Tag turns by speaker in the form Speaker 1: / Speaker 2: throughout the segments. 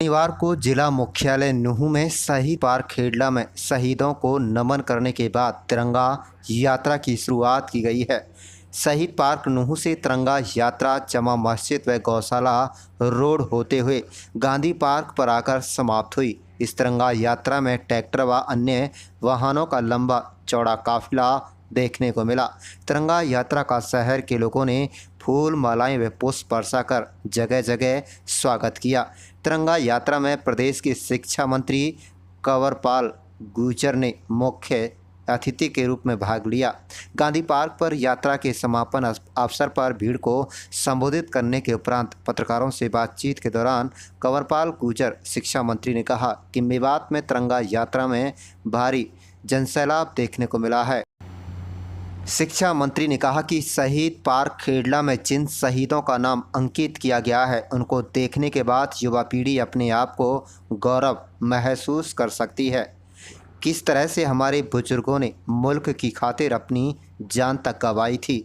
Speaker 1: शनिवार को जिला मुख्यालय नूंह में शहीद पार्क खेडला में शहीदों को नमन करने के बाद तिरंगा यात्रा की शुरुआत की गई है। शहीद पार्क नूंह से तिरंगा यात्रा जमा मस्जिद व गौशाला रोड होते हुए गांधी पार्क पर आकर समाप्त हुई। इस तिरंगा यात्रा में ट्रैक्टर व अन्य वाहनों का लंबा चौड़ा काफिला देखने को मिला। तिरंगा यात्रा का शहर के लोगों ने फूल मालाएं व पुष्प बरसाकर जगह जगह स्वागत किया। तिरंगा यात्रा में प्रदेश के शिक्षा मंत्री कंवरपाल गुर्जर ने मुख्य अतिथि के रूप में भाग लिया। गांधी पार्क पर यात्रा के समापन अवसर पर भीड़ को संबोधित करने के उपरांत पत्रकारों से बातचीत के दौरान कंवरपाल गुर्जर शिक्षा मंत्री ने कहा कि मेवात में तिरंगा यात्रा में भारी जनसैलाब देखने को मिला है। शिक्षा मंत्री ने कहा कि शहीद पार्क खेडला में जिन शहीदों का नाम अंकित किया गया है, उनको देखने के बाद युवा पीढ़ी अपने आप को गौरव महसूस कर सकती है। किस तरह से हमारे बुजुर्गों ने मुल्क की खातिर अपनी जान तक गंवाई थी।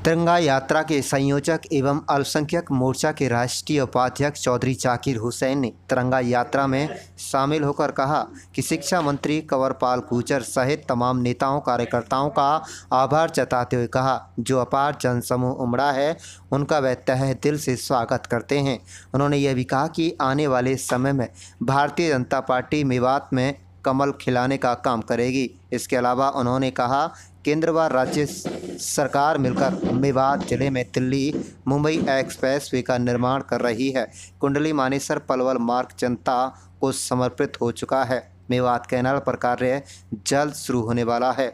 Speaker 1: तिरंगा यात्रा के संयोजक एवं अल्पसंख्यक मोर्चा के राष्ट्रीय उपाध्यक्ष चौधरी जाकिर हुसैन ने तिरंगा यात्रा में शामिल होकर कहा कि शिक्षा मंत्री कंवरपाल गुर्जर सहित तमाम नेताओं कार्यकर्ताओं का आभार जताते हुए कहा, जो अपार जनसमूह उमड़ा है उनका वह तहे दिल से स्वागत करते हैं। उन्होंने यह भी कहा कि आने वाले समय में भारतीय जनता पार्टी मेवात में कमल खिलाने का काम करेगी। इसके अलावा उन्होंने कहा, केंद्र व राज्य सरकार मिलकर मेवात जिले में दिल्ली मुंबई एक्सप्रेस वे का निर्माण कर रही है। कुंडली मानेसर पलवल मार्ग जनता को समर्पित हो चुका है। मेवात कैनाल पर कार्य जल्द शुरू होने वाला है।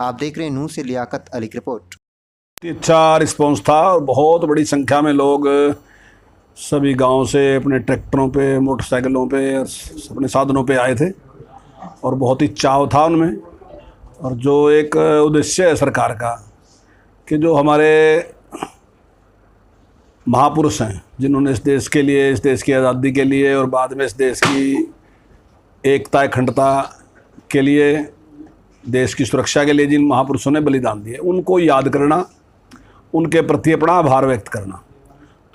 Speaker 1: आप देख रहे हैं नूंह से लियाकत अली की रिपोर्ट।
Speaker 2: अच्छा रिस्पॉन्स था और बहुत बड़ी संख्या में लोग सभी गांव से अपने ट्रैक्टरों पे, मोटरसाइकिलों पे, अपने साधनों पे आए थे और बहुत ही चाव था उनमें। और जो एक उद्देश्य है सरकार का कि जो हमारे महापुरुष हैं जिन्होंने इस देश के लिए, इस देश की आज़ादी के लिए और बाद में इस देश की एकता अखंडता के लिए, देश की सुरक्षा के लिए जिन महापुरुषों ने बलिदान दिए, उनको याद करना, उनके प्रति अपना आभार व्यक्त करना।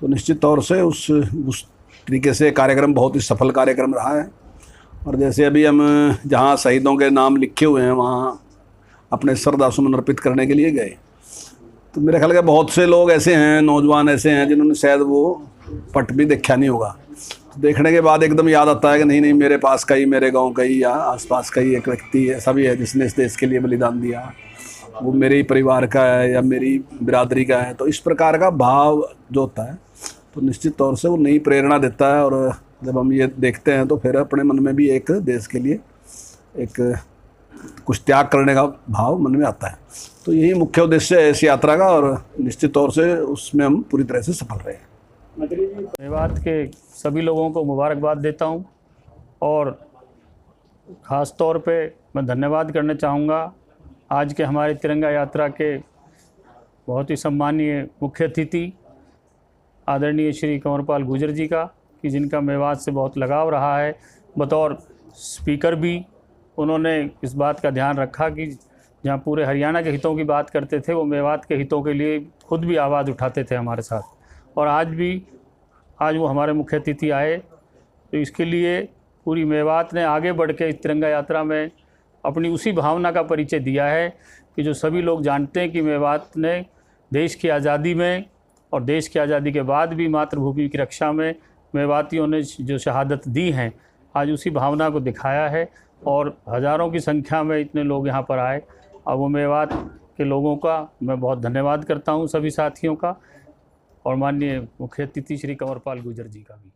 Speaker 2: तो निश्चित तौर से उस तरीके से कार्यक्रम बहुत ही सफल कार्यक्रम रहा है। और जैसे अभी हम जहाँ शहीदों के नाम लिखे हुए हैं वहाँ अपने श्रद्धासुमन अर्पित करने के लिए गए, तो मेरे ख्याल के बहुत से लोग ऐसे हैं, नौजवान ऐसे हैं जिन्होंने शायद वो पट भी देखा नहीं होगा। तो देखने के बाद एकदम याद आता है कि नहीं मेरे पास का ही, मेरे गांव का ही या आसपास का ही एक व्यक्ति ऐसा भी है जिसने इस देश के लिए बलिदान दिया, वो मेरे ही परिवार का है या मेरी बिरादरी का है। तो इस प्रकार का भाव जो होता है तो निश्चित तौर से वो नई प्रेरणा देता है। और जब हम ये देखते हैं तो फिर अपने मन में भी एक देश के लिए एक कुछ त्याग करने का भाव मन में आता है। तो यही मुख्य उद्देश्य है इस यात्रा का और निश्चित तौर से उसमें हम पूरी तरह से सफल रहे हैं।
Speaker 3: मेवात के सभी लोगों को मुबारकबाद देता हूं और ख़ास तौर पे मैं धन्यवाद करना चाहूँगा आज के हमारे तिरंगा यात्रा के बहुत ही सम्मानीय मुख्य अतिथि आदरणीय श्री कंवरपाल गुर्जर जी का, कि जिनका मेवात से बहुत लगाव रहा है। बतौर स्पीकर भी उन्होंने इस बात का ध्यान रखा कि जहाँ पूरे हरियाणा के हितों की बात करते थे, वो मेवात के हितों के लिए खुद भी आवाज़ उठाते थे हमारे साथ। और आज वो हमारे मुख्य अतिथि आए, तो इसके लिए पूरी मेवात ने आगे बढ़ के इस तिरंगा यात्रा में अपनी उसी भावना का परिचय दिया है कि जो सभी लोग जानते हैं कि मेवात ने देश की आज़ादी में और देश की आज़ादी के बाद भी मातृभूमि की रक्षा में मेवातियों ने जो शहादत दी हैं, आज उसी भावना को दिखाया है। और हज़ारों की संख्या में इतने लोग यहाँ पर आए। अब वो मेवात के लोगों का मैं बहुत धन्यवाद करता हूँ, सभी साथियों का, और माननीय मुख्य अतिथि श्री कंवरपाल गुर्जर जी का भी।